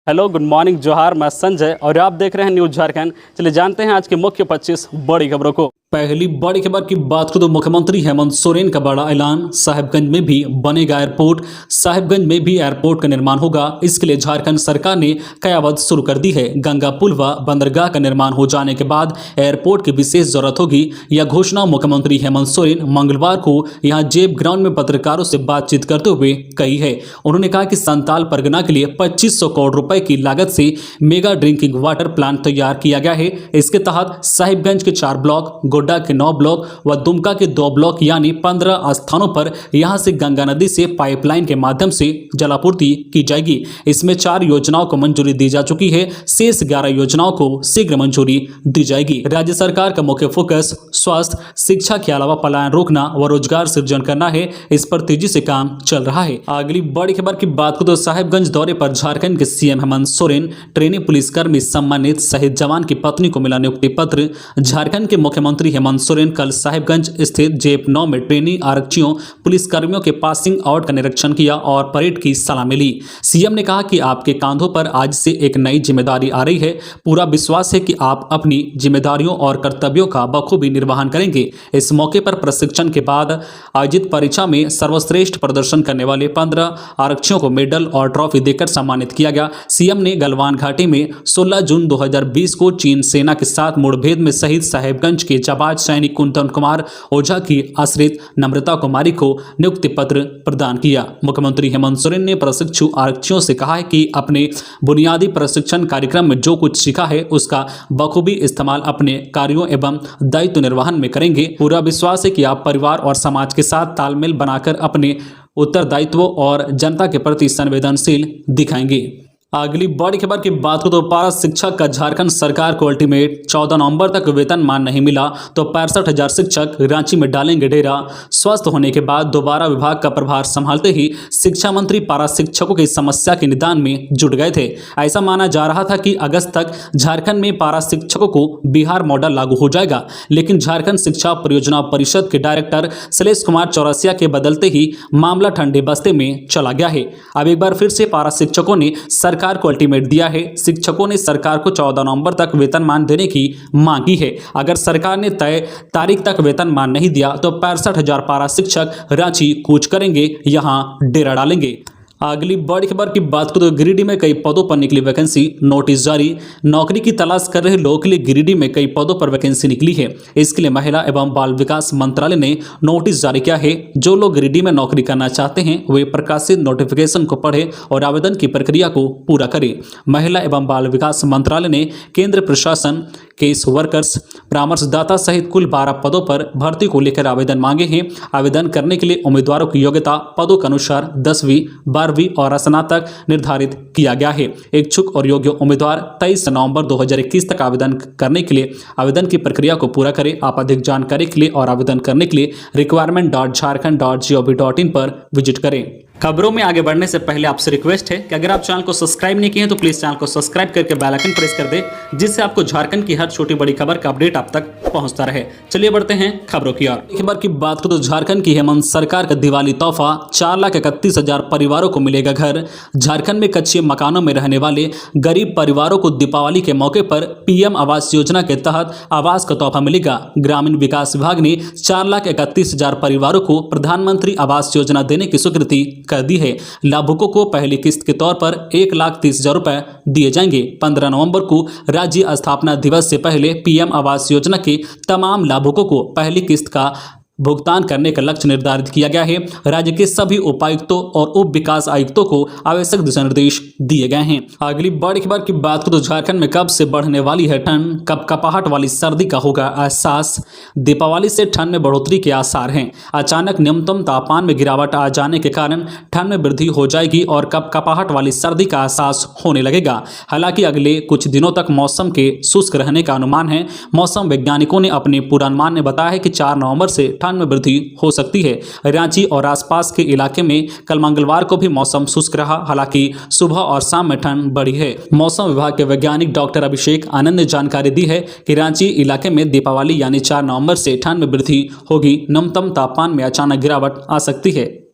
Hello, good morning, जोहार। मैं संजय और आप देख रहे हैं न्यूज़ झारखंड। चलिए जानते हैं आज की मुख्य 25 बड़ी खबरों को। पहली बड़ी खबर की बात करें तो मुख्यमंत्री हेमंत सोरेन का बड़ा ऐलान। साहिबगंज में भी बनेगा एयरपोर्ट। साहिबगंज में भी एयरपोर्ट का निर्माण होगा। इसके लिए झारखंड सरकार ने कयावत शुरू कर दी है। गंगा पुल व बंदरगाह का निर्माण हो जाने के बाद एयरपोर्ट की विशेष जरूरत होगी। यह घोषणा मुख्यमंत्री हेमंत सोरेन मंगलवार को यहां जेब ग्राउंड में पत्रकारों से बातचीत करते हुए कही है। उन्होंने कहा कि संताल परगना के लिए 2500 करोड़ रुपए की लागत से मेगा ड्रिंकिंग वाटर प्लांट तैयार किया गया है। इसके तहत साहिबगंज के 4 ब्लॉक, गोड्डा के 9 ब्लॉक व दुमका के 2 ब्लॉक यानी 15 स्थानों पर यहां से गंगा नदी से पाइपलाइन के माध्यम से जलापूर्ति की जाएगी। इसमें 4 योजनाओं को मंजूरी दी जा चुकी है। शेष 11 योजनाओं को शीघ्र मंजूरी दी जाएगी। राज्य सरकार का मुख्य फोकस स्वास्थ्य, शिक्षा के अलावा पलायन रोकना व रोजगार सृजन करना है। इस पर तेजी से काम चल रहा है। अगली बड़ी खबर की बात करें तो साहिबगंज दौरे पर झारखंड के सीएम हेमंत सोरेन, ट्रेनी पुलिसकर्मी सम्मानित शहीद जवान की पत्नी को मिला नियुक्ति पत्र। झारखंड के मुख्यमंत्री हेमंत सोरेन कल साहिबगंज स्थित जेप 9 में ट्रेनी आरक्षियों पुलिसकर्मियों के पासिंग आउट का निरीक्षण किया और परेड की सलामी ली। सीएम ने कहा कि आपके कांधों पर आज से एक नई जिम्मेदारी आ रही है। पूरा विश्वास है कि आप अपनी जिम्मेदारियों और कर्तव्यों का बखूबी निर्वहन करेंगे। इस मौके पर प्रशिक्षण के बाद आयोजित परीक्षा में सर्वश्रेष्ठ प्रदर्शन करने वाले 15 आरक्षियों को मेडल और ट्रॉफी देकर सम्मानित किया गया। सीएम ने गलवान घाटी में 16 जून 2020 को चीन सेना के साथ मुठभेड़ में शहीद साहिबगंज के जाबाज सैनिक कुंदन कुमार ओझा की आश्रित नम्रता कुमारी को नियुक्ति पत्र प्रदान किया। मुख्यमंत्री हेमंत सोरेन ने प्रशिक्षु आरक्षियों से कहा है कि अपने बुनियादी प्रशिक्षण कार्यक्रम में जो कुछ सीखा है उसका बखूबी इस्तेमाल अपने कार्यों एवं दायित्व निर्वहन में करेंगे। पूरा विश्वास है कि आप परिवार और समाज के साथ तालमेल बनाकर अपने उत्तरदायित्वों और जनता के प्रति संवेदनशील दिखाएंगे। अगली बड़ी खबर की बात करें तो पारा शिक्षक का झारखंड सरकार को अल्टीमेट। 14 नवंबर तक वेतनमान नहीं मिला तो 65,000 शिक्षक रांची में डालेंगे डेरा। स्वस्थ होने के बाद दोबारा विभाग का प्रभार संभालते ही शिक्षा मंत्री पारा शिक्षकों की समस्या के निदान में जुट गए थे। ऐसा माना जा रहा था कि अगस्त तक झारखंड में पारा शिक्षकों को बिहार मॉडल लागू हो जाएगा, लेकिन झारखंड शिक्षा परियोजना परिषद के डायरेक्टर शैलेश कुमार चौरसिया के बदलते ही मामला ठंडे बस्ते में चला गया है। अब एक बार फिर से पारा शिक्षकों ने सरकार को अल्टीमेट दिया है। शिक्षकों ने सरकार को 14 नवंबर तक वेतनमान देने की मांग की है। अगर सरकार ने तय तारीख तक वेतनमान नहीं दिया तो 65,000 पारा शिक्षक रांची कूच करेंगे, यहां डेरा डालेंगे। अगली बड़ी खबर की बात करें तो गिरिडीह में कई पदों पर निकली वैकेंसी। नोटिस जारी। नौकरी की तलाश कर रहे लोगों के लिए गिरिडीह में कई पदों पर वैकेंसी निकली है। इसके लिए महिला एवं बाल विकास मंत्रालय ने नोटिस जारी किया है। जो लोग गिरिडीह में नौकरी करना चाहते हैं वे प्रकाशित नोटिफिकेशन को पढ़ें और आवेदन की प्रक्रिया को पूरा करें। महिला एवं बाल विकास मंत्रालय ने केंद्र प्रशासन, केस वर्कर्स, परामर्शदाता सहित कुल 12 पदों पर भर्ती को लेकर आवेदन मांगे हैं। आवेदन करने के लिए उम्मीदवारों की योग्यता पदों के अनुसार 10वीं, 12वीं और स्नातक निर्धारित किया गया है। इच्छुक और योग्य उम्मीदवार 23 नवंबर 2021 तक आवेदन करने के लिए आवेदन की प्रक्रिया को पूरा करें। आप अधिक जानकारी के लिए और आवेदन करने के लिए requirement.jharkhand.gov.in पर विजिट करें। खबरों में आगे बढ़ने से पहले आपसे रिक्वेस्ट है कि अगर आप चैनल को सब्सक्राइब नहीं किए हैं तो प्लीज चैनल को सब्सक्राइब करके बेल आइकन प्रेस कर दें, जिससे आपको झारखंड की हर छोटी बड़ी खबर का अपडेट आप तक पहुंचता रहे। चलिए बढ़ते हैं खबरों की ओर। खबर की बात करें तो झारखंड की हेमंत सरकार का दिवाली तोहफा। 4,31,000 परिवारों को मिलेगा घर। झारखंड में कच्चे मकानों में रहने वाले गरीब परिवारों को दीपावली के मौके पर पीएम आवास योजना के तहत आवास का तोहफा मिलेगा। ग्रामीण विकास विभाग ने 4,31,000 परिवारों को प्रधानमंत्री आवास योजना देने की स्वीकृति कर दी है। लाभुकों को पहली किस्त के तौर पर 1,30,000 रुपए दिए जाएंगे। 15 नवंबर को राज्य स्थापना दिवस से पहले पीएम आवास योजना के तमाम लाभुकों को पहली किस्त का भुगतान करने का लक्ष्य निर्धारित किया गया है। राज्य के सभी उपायुक्तों और उप विकास आयुक्तों को आवश्यक दिशा निर्देश दिए गए हैं। अगली बड़ी खबर की बात करें तो झारखंड में कब से बढ़ने वाली है ठंड। कपकपाहट वाली सर्दी का होगा एहसास। दीपावली से ठंड में बढ़ोतरी के आसार हैं। अचानक न्यूनतम तापमान में गिरावट आ जाने के कारण ठंड में वृद्धि हो जाएगी और कपकपाहट वाली सर्दी का एहसास होने लगेगा। हालांकि अगले कुछ दिनों तक मौसम के शुष्क रहने का अनुमान है। मौसम वैज्ञानिकों ने अपने पूर्वानुमान में बताया है कि 4 नवंबर से ठंड में वृद्धि हो सकती है। रांची और आसपास के इलाके में कल मंगलवार को भी मौसम शुष्क रहा। हालांकि सुबह और शाम में ठंड बढ़ी है। मौसम विभाग के वैज्ञानिक डॉक्टर अभिषेक आनंद ने जानकारी दी है कि रांची इलाके में दीपावली यानी 4 नवंबर से ठंड में वृद्धि होगी। न्यूनतम तापमान में अचानक गिरावट आ सकती है।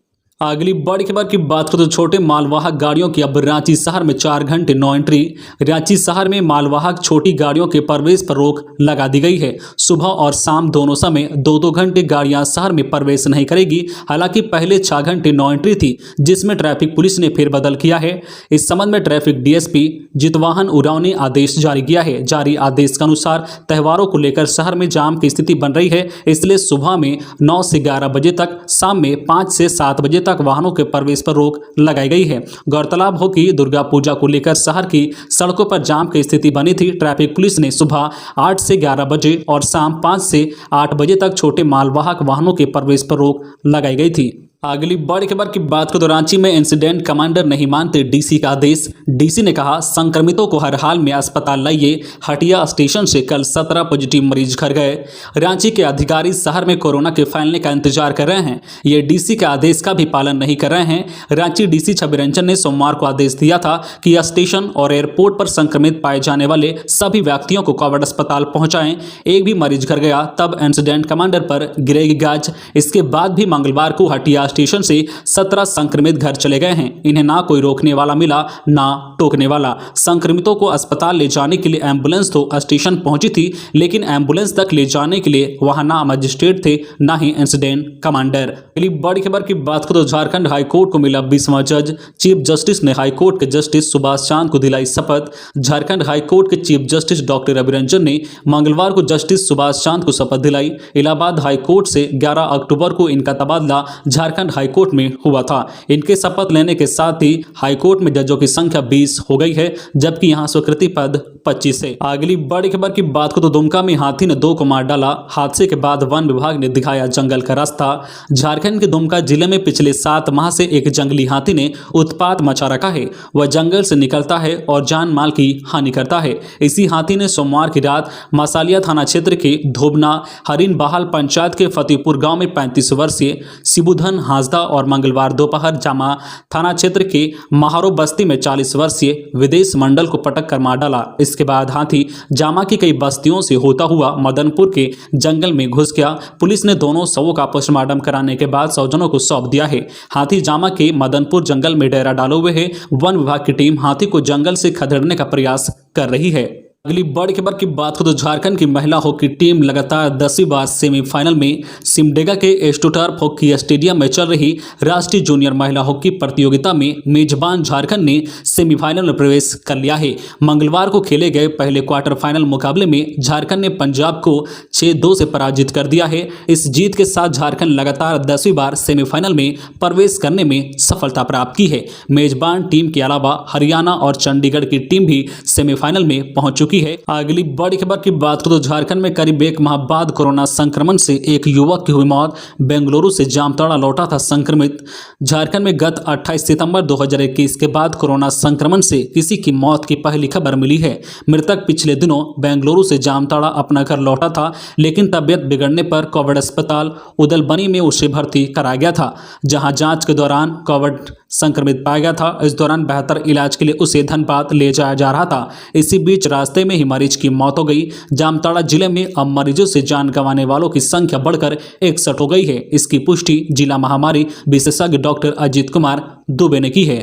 अगली बड़ी खबर की बात करें तो छोटे मालवाहक गाड़ियों की अब रांची शहर में 4 घंटे नो एंट्री। रांची शहर में मालवाहक छोटी गाड़ियों के प्रवेश पर रोक लगा दी गई है। सुबह और शाम दोनों समय 2-2 घंटे गाड़ियां शहर में प्रवेश नहीं करेगी। हालांकि पहले 6 घंटे नो एंट्री थी, जिसमें ट्रैफिक पुलिस ने फेरबदल किया है। इस संबंध में ट्रैफिक डीएसपी जितवाहन उरांव ने आदेश जारी किया है। जारी आदेश के अनुसार त्योहारों को लेकर शहर में जाम की स्थिति बन रही है, इसलिए सुबह में 9 से 11 बजे तक, शाम में 5 से 7 बजे तक वाहनों के प्रवेश पर रोक लगाई गई है। गौरतलब हो कि दुर्गा पूजा को लेकर शहर की सड़कों पर जाम की स्थिति बनी थी। ट्रैफिक पुलिस ने सुबह 8 से 11 बजे और शाम 5 से 8 बजे तक छोटे मालवाहक वाहनों के प्रवेश पर रोक लगाई गई थी। अगली बड़ी खबर की बात करें तो रांची में इंसिडेंट कमांडर नहीं मानते डीसी का आदेश। डीसी ने कहा संक्रमितों को हर हाल में अस्पताल लाइए। हटिया स्टेशन से कल 17 पॉजिटिव मरीज घर गए। रांची के अधिकारी शहर में कोरोना के फैलने का इंतजार कर रहे हैं, ये डीसी के आदेश का भी पालन नहीं कर रहे हैं। रांची डीसी छवि रंजन ने सोमवार को आदेश दिया था कि स्टेशन और एयरपोर्ट पर संक्रमित पाए जाने वाले सभी व्यक्तियों को कोविड अस्पताल पहुंचाएं। एक भी मरीज घर गया तब इंसिडेंट कमांडर पर गिरेगी गाज। इसके बाद भी मंगलवार को हटिया स्टेशन से 17 संक्रमित घर चले गए हैं। इन्हें ना कोई रोकने वाला मिला, ना टोकने वाला। संक्रमितों को अस्पताल ले जाने के लिए एम्बुलेंस तो स्टेशन पहुंची थी, लेकिन एम्बुलेंस तक ले जाने के लिए वहां ना मजिस्ट्रेट थे, ना ही इंसिडेंट कमांडर। अगली बड़ी खबर की बात करें तो झारखंड हाईकोर्ट को मिला 20वां जज। चीफ जस्टिस ने हाईकोर्ट के जस्टिस सुभाष चांद को दिलाई शपथ। झारखंड हाईकोर्ट के chief justice doctor Ravi Ranjan ने मंगलवार को जस्टिस सुभाष चांद को शपथ दिलाई। इलाहाबाद हाईकोर्ट से 11 अक्टूबर को इनका तबादला झारखंड हाईकोर्ट में हुआ था। इनके शपथ लेने के साथ ही हाईकोर्ट में जजों की संख्या 20 हो गई है, जबकि यहां स्वीकृति पद 25 है। अगली बड़ी खबर की बात करें तो दुमका में हाथी ने 2 को मार डाला। हादसे के बाद वन विभाग ने दिखाया जंगल का रास्ता। झारखंड के दुमका जिले में पिछले 7 माह से एक जंगली हाथी ने उत्पात मचा रखा है। वह जंगल से निकलता है और जान माल की हानि करता है। इसी हाथी ने सोमवार की रात मसालिया थाना क्षेत्र के धोबना हरिन बहाल पंचायत के फतेहपुर गांव में 35 वर्षीय शिबुधन हांसदा और मंगलवार दोपहर जामा थाना क्षेत्र के महारो बस्ती में 40 वर्षीय विदेश मंडल को पटक कर मार डाला। इसके बाद हाथी जामा की कई बस्तियों से होता हुआ मदनपुर के जंगल में घुस गया। पुलिस ने दोनों शवों का पोस्टमार्टम कराने के बाद स्वजनों को सौंप दिया है। हाथी जामा के मदनपुर जंगल में डेरा डाले हुए है। वन विभाग की टीम हाथी को जंगल से खदेड़ने का प्रयास कर रही है। अगली बड़ी खबर की बात करें तो झारखंड की महिला हॉकी टीम लगातार 10वीं बार सेमीफाइनल में सिमडेगा के एस्टोटर्फ हॉकी स्टेडियम में चल रही राष्ट्रीय जूनियर महिला हॉकी प्रतियोगिता में मेजबान झारखंड ने सेमीफाइनल में प्रवेश कर लिया है। मंगलवार को खेले गए पहले क्वार्टर फाइनल मुकाबले में झारखंड ने पंजाब को 6-2 से पराजित कर दिया है। इस जीत के साथ झारखंड लगातार 10वीं बार सेमीफाइनल में प्रवेश करने में सफलता प्राप्त की है। मेजबान टीम के अलावा हरियाणा और चंडीगढ़ की टीम भी सेमीफाइनल में पहुंच चुकी है। अगली बड़ी खबर की बात करें तो झारखंड में करीब 1 माह बाद कोरोना संक्रमण से एक युवक की हुई मौत। बेंगलुरु से जामताड़ा लौटा था संक्रमित। झारखंड में गत 28 सितंबर 2021 के बाद कोरोना संक्रमण से किसी की मौत की पहली खबर मिली है। मृतक पिछले दिनों बेंगलुरु से जामताड़ा अपना घर लौटा था, लेकिन तबियत बिगड़ने पर कोविड अस्पताल उदलबनी में उसे भर्ती कराया गया था, जहां जांच के दौरान कोविड संक्रमित पाया गया था। इस दौरान बेहतर इलाज के लिए उसे धनबाद ले जाया जा रहा था। इसी बीच रास्ते में ही मरीज की मौत हो गई। जामताड़ा जिले में अब मरीजों से जान गंवाने वालों की संख्या बढ़कर 61 हो गई है। इसकी पुष्टि जिला महामारी विशेषज्ञ डॉक्टर अजीत कुमार दुबे ने की है।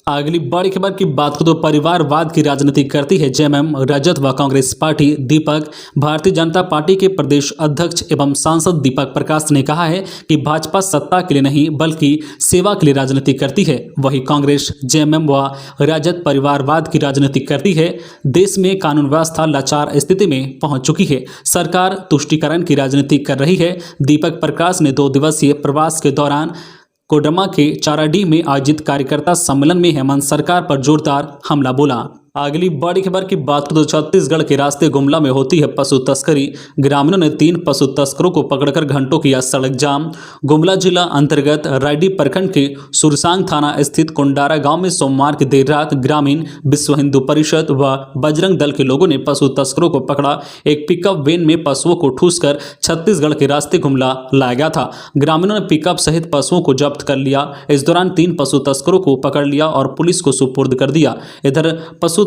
अगली बड़ी खबर की बात करें तो परिवारवाद की राजनीति करती है जेएमएम, रजत व कांग्रेस पार्टी। दीपक भारतीय जनता पार्टी के प्रदेश अध्यक्ष एवं सांसद दीपक प्रकाश ने कहा है कि भाजपा सत्ता के लिए नहीं बल्कि सेवा के लिए राजनीति करती है। वही कांग्रेस जेएमएम व रजत परिवारवाद की राजनीति करती है। देश में कानून व्यवस्था लाचार स्थिति में पहुंच चुकी है। सरकार तुष्टीकरण की राजनीति कर रही है। दीपक प्रकाश ने 2 दिवसीय प्रवास के दौरान कोडरमा के चाराडीह में आयोजित कार्यकर्ता सम्मेलन में हेमंत सरकार पर जोरदार हमला बोला। अगली बड़ी खबर की बात करें तो छत्तीसगढ़ के रास्ते गुमला में होती है पशु तस्करी। ग्रामीणों ने 3 पशु तस्करों को पकड़कर घंटों किया सड़क जाम। गुमला जिला अंतर्गत रायडी प्रखंड के सुरसांग थाना स्थित कुंडारा गांव में सोमवार की देर रात ग्रामीण विश्व हिंदू परिषद व बजरंग दल के लोगों ने पशु तस्करों को पकड़ा। एक पिकअप वैन में पशुओं को ठूसकर छत्तीसगढ़ के रास्ते गुमला लाया गया था। ग्रामीणों ने पिकअप सहित पशुओं को जब्त कर लिया। इस दौरान 3 पशु तस्करों को पकड़ लिया और पुलिस को सुपुर्द कर दिया। इधर पशु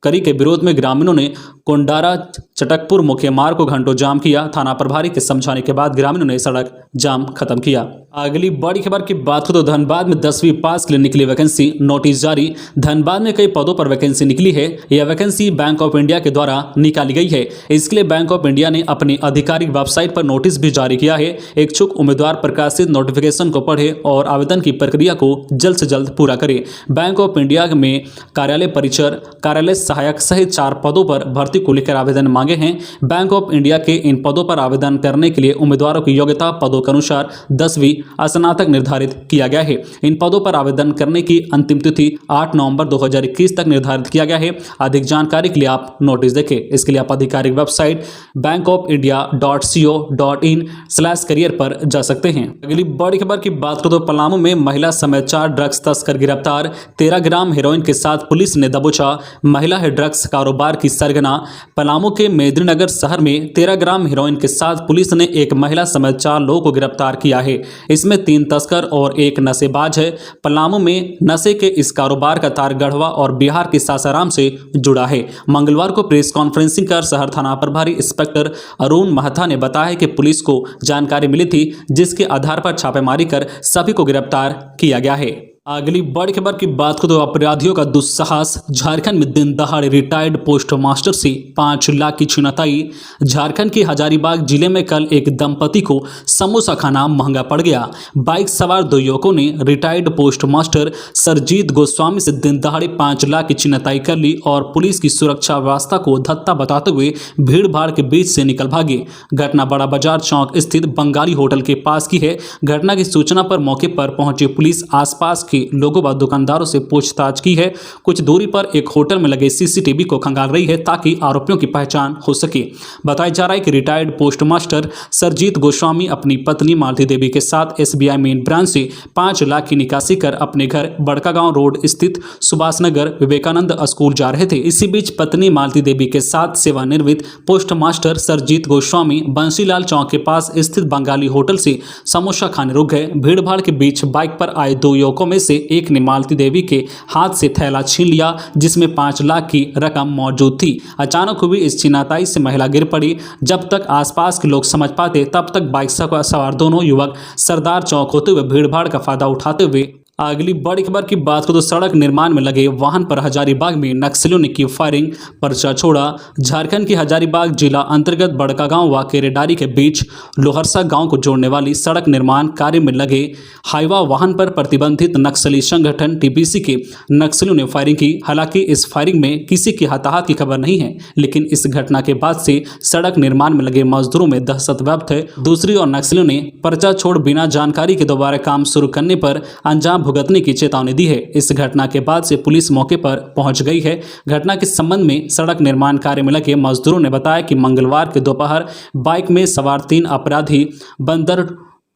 तस्करी के विरोध में ग्रामीणों ने कोंडारा चटकपुर मुख्य मार्ग को घंटों जाम किया। थाना प्रभारी के समझाने के बाद ग्रामीणों ने सड़क जाम खत्म किया। अगली बड़ी खबर की बात हो तो धनबाद में 10वीं पास के लिए निकली वैकेंसी, नोटिस जारी। धनबाद में कई पदों पर वैकेंसी निकली है। यह वैकेंसी बैंक ऑफ इंडिया के द्वारा निकाली गई है। इसके लिए बैंक ऑफ इंडिया ने अपनी आधिकारिक वेबसाइट पर नोटिस भी जारी किया है। इच्छुक उम्मीदवार प्रकाशित नोटिफिकेशन को पढ़े और आवेदन की प्रक्रिया को जल्द से जल्द पूरा करें। बैंक ऑफ इंडिया में कार्यालय परिचर, कार्यालय सहायक सहित 4 पदों पर भर्ती को लेकर आवेदन मांगे हैं। बैंक ऑफ इंडिया के इन पदों पर आवेदन करने के लिए उम्मीदवारों की योग्यता पदों के अनुसार 10वीं स्नातक निर्धारित किया गया है। इन पदों पर आवेदन करने की अंतिम तिथि 8 नवंबर 2021 तक निर्धारित किया गया है। अधिक जानकारी के लिए आप नोटिस देखें। इसके लिए आप आधिकारिक वेबसाइट bankofindia.co.in/career पर जा सकते हैं। अगली बड़ी खबर की बात करें तो पलामू में महिला समेत 4 ड्रग्स तस्कर गिरफ्तार। 13 ग्राम हेरोइन के साथ पुलिस ने दबोचा। महिला है ड्रग्स कारोबार की सरगना। पलामू के मेदिनीनगर शहर में 13 ग्राम हेरोइन के साथ पुलिस ने एक महिला समेत 4 लोगों को गिरफ्तार किया है। इसमें 3 तस्कर और एक नशेबाज है। पलामू में नशे के इस कारोबार का तार गढ़वा और बिहार के सासाराम से जुड़ा है। मंगलवार को प्रेस कॉन्फ्रेंसिंग कर शहर थाना प्रभारी इंस्पेक्टर अरुण महथा ने बताया कि पुलिस को जानकारी मिली थी, जिसके आधार पर छापेमारी कर सभी को गिरफ्तार किया गया है। अगली बड़ी खबर की बात करें तो अपराधियों का दुस्साहस। झारखंड में दिन दहाड़े रिटायर्ड पोस्ट मास्टर से 5 लाख की छिनताई। झारखंड के हजारीबाग जिले में कल एक दंपति को समोसा खाना महंगा पड़ गया। बाइक सवार 2 युवकों ने retired post master Sarjit Goswami से दिन दहाड़े 5 लाख की छिनताई कर ली और पुलिस की सुरक्षा व्यवस्था को धत्ता बताते हुए भीड़ भाड़ के बीच से निकल भागे। घटना बड़ा बाजार चौक स्थित बंगाली होटल के पास की है। घटना की सूचना पर मौके पर पहुंची पुलिस आसपास के लोगों व दुकानदारों से पूछताछ की है। कुछ दूरी पर एक होटल में लगे सीसीटीवी को खंगाल रही है ताकि आरोपियों की पहचान हो सके। बताया जा रहा है कि retired post master Sarjit Goswami अपनी पत्नी मालती देवी के साथ एसबीआई मेन ब्रांच से 5 लाख की निकासी कर अपने घर बड़कागांव रोड स्थित सुभाष नगर विवेकानंद स्कूल जा रहे थे। इसी बीच पत्नी मालती देवी के साथ सेवानिवृत्त पोस्ट मास्टर सरजीत गोस्वामी बंसीलाल चौक के पास स्थित बंगाली होटल से समोसा खाने रुक गए। भीड़ भाड़ के बीच बाइक पर आए 2 युवकों में से एक ने मालती देवी के हाथ से थैला छीन लिया, जिसमें 5 लाख की रकम मौजूद थी। अचानक हुई इस छिनताई से महिला गिर पड़ी। जब तक आसपास के लोग समझ पाते तब तक बाइक सवार दोनों युवक सरदार चौक होते हुए भीड़ भाड़ का फायदा उठाते हुए। अगली बड़ी खबर की बात करें तो सड़क निर्माण में लगे वाहन पर हजारीबाग में नक्सलियों ने की फायरिंग, पर्चा छोड़ा। झारखंड के हजारीबाग जिला अंतर्गत बड़कागांव व केरेडारी के बीच लोहरसा गांव को जोड़ने वाली सड़क निर्माण कार्य में लगे हाईवा वाहन पर प्रतिबंधित नक्सली संगठन टीपीसी के नक्सलियों ने फायरिंग की। हालांकि इस फायरिंग में किसी की हताहत की खबर नहीं है, लेकिन इस घटना के बाद से सड़क निर्माण में लगे मजदूरों में दहशत व्याप्त है। दूसरी ओर नक्सलियों ने पर्चा छोड़ बिना जानकारी के दोबारा काम शुरू करने पर अंजाम भुगतने की चेतावनी दी है। इस घटना के बाद से पुलिस मौके पर पहुंच गई है। घटना के संबंध में सड़क निर्माण कार्य में लगे मजदूरों ने बताया कि मंगलवार के दोपहर बाइक में सवार 3 अपराधी बंदर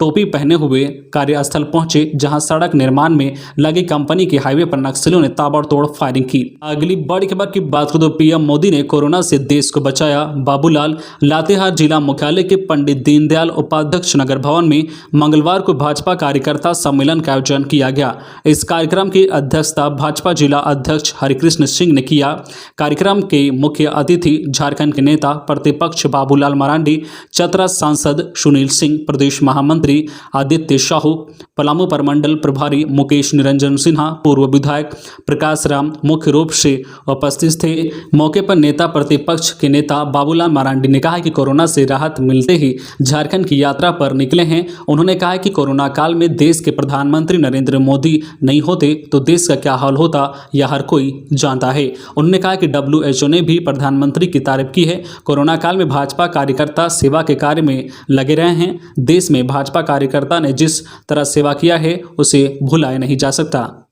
टोपी पहने हुए कार्यस्थल पहुंचे, जहां सड़क निर्माण में लगी कंपनी के हाईवे पर नक्सलियों ने ताबड़तोड़ फायरिंग की। अगली बड़ी खबर की बात करें तो पीएम मोदी ने कोरोना से देश को बचाया। बाबूलाल लातेहार जिला मुख्यालय के पंडित दीनदयाल उपाध्यक्ष नगर भवन में मंगलवार को भाजपा कार्यकर्ता सम्मेलन का आयोजन किया गया। इस कार्यक्रम की अध्यक्षता भाजपा जिला अध्यक्ष हरिकृष्ण सिंह ने किया। कार्यक्रम के मुख्य अतिथि झारखंड के नेता प्रतिपक्ष बाबूलाल मरांडी, चतरा सांसद सुनील सिंह, प्रदेश महामंत्री आदित्य साहू, पलामू प्रमंडल प्रभारी मुकेश निरंजन सिन्हा, पूर्व विधायक प्रकाश राम मुख्य रूप से उपस्थित थे। मौके पर नेता प्रतिपक्ष के नेता बाबूलाल मरांडी ने कहा कि कोरोना से राहत मिलते ही झारखंड की यात्रा पर निकले हैं। उन्होंने कहा कि कोरोना काल में देश के प्रधानमंत्री नरेंद्र मोदी नहीं होते तो देश का क्या हाल होता यह हर कोई जानता है। उन्होंने कहा कि WHO ने भी प्रधानमंत्री की तारीफ की है। कोरोना काल में भाजपा कार्यकर्ता सेवा के कार्य में लगे रहे हैं। देश में भाजपा कार्यकर्ता ने जिस तरह सेवा किया है उसे भुलाया नहीं जा सकता।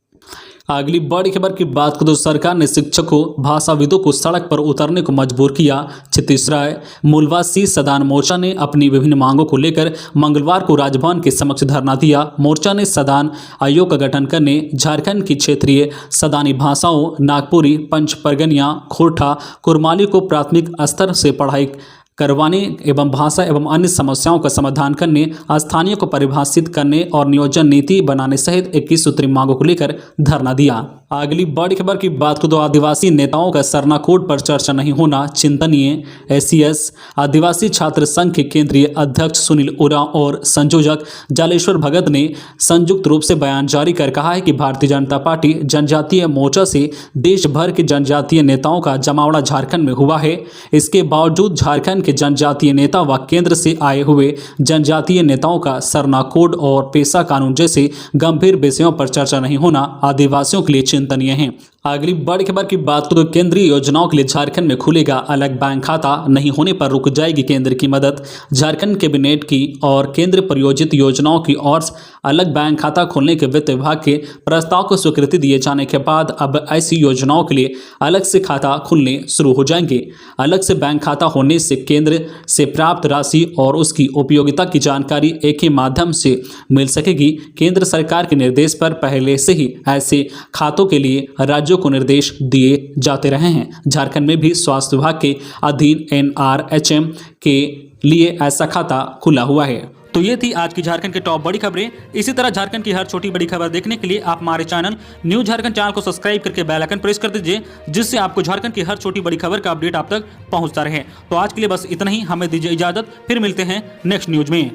अगली बड़ी खबर की बात करें तो सरकार ने शिक्षकों भाषाविदों को सड़क पर उतरने को मजबूर किया। छत्तीसगढ़ मूलवासी सदान मोर्चा ने अपनी विभिन्न मांगों को लेकर मंगलवार को राजभवन के समक्ष धरना दिया। मोर्चा ने सदान आयोग का गठन करने, झारखंड की क्षेत्रीय सदानी भाषाओं नागपुरी, पंच परगनिया, खोरठा, कुरमाली को प्राथमिक स्तर से पढ़ाई करवाने एवं भाषा एवं अन्य समस्याओं का समाधान करने, स्थानीय को परिभाषित करने और नियोजन नीति बनाने सहित 21 सूत्री मांगों को लेकर धरना दिया। अगली बड़ी खबर की बात करें तो आदिवासी नेताओं का सरना कोड पर चर्चा नहीं होना चिंतनीय। एसीएस आदिवासी छात्र संघ के केंद्रीय अध्यक्ष सुनील उरांव और संयोजक जालेश्वर भगत ने संयुक्त रूप से बयान जारी कर कहा है कि भारतीय जनता पार्टी जनजातीय मोर्चा से देश भर के जनजातीय नेताओं का जमावड़ा झारखंड में हुआ है। इसके बावजूद झारखंड के जनजातीय नेता व केंद्र से आए हुए जनजातीय नेताओं का सरना कोड और पेशा कानून जैसे गंभीर विषयों पर चर्चा नहीं होना आदिवासियों के लिए चिंतनीय है। अगली बड़ी खबर की बात करें तो केंद्रीय योजनाओं के लिए झारखंड में खुलेगा अलग बैंक खाता, नहीं होने पर रुक जाएगी केंद्र की मदद। झारखंड कैबिनेट की और केंद्र प्रायोजित योजनाओं की ओर अलग बैंक खाता खोलने के वित्त विभाग के प्रस्ताव को स्वीकृति दिए जाने के बाद अब ऐसी योजनाओं के लिए अलग से खाता खुलने शुरू हो जाएंगे। अलग से बैंक खाता होने से केंद्र से प्राप्त राशि और उसकी उपयोगिता की जानकारी एक ही माध्यम से मिल सकेगी। केंद्र सरकार के निर्देश पर पहले से ही ऐसे खातों के लिए राज्यों को निर्देश दिए जाते रहे हैं। झारखंड में भी स्वास्थ्य विभाग के अधीन NRHM के लिए ऐसा खाता खुला हुआ है। तो ये थी आज की झारखंड के टॉप बड़ी खबरें। इसी तरह झारखंड की हर छोटी बड़ी खबर देखने के लिए आप हमारे चैनल न्यूज झारखंड चैनल को सब्सक्राइब करके बेल आइकन प्रेस कर दीजिए, जिससे आपको झारखंड की हर छोटी बड़ी खबर का अपडेट आप तक पहुंचता रहे। तो आज के लिए बस इतना ही, हमें दीजिए इजाजत, फिर मिलते हैं नेक्स्ट न्यूज में।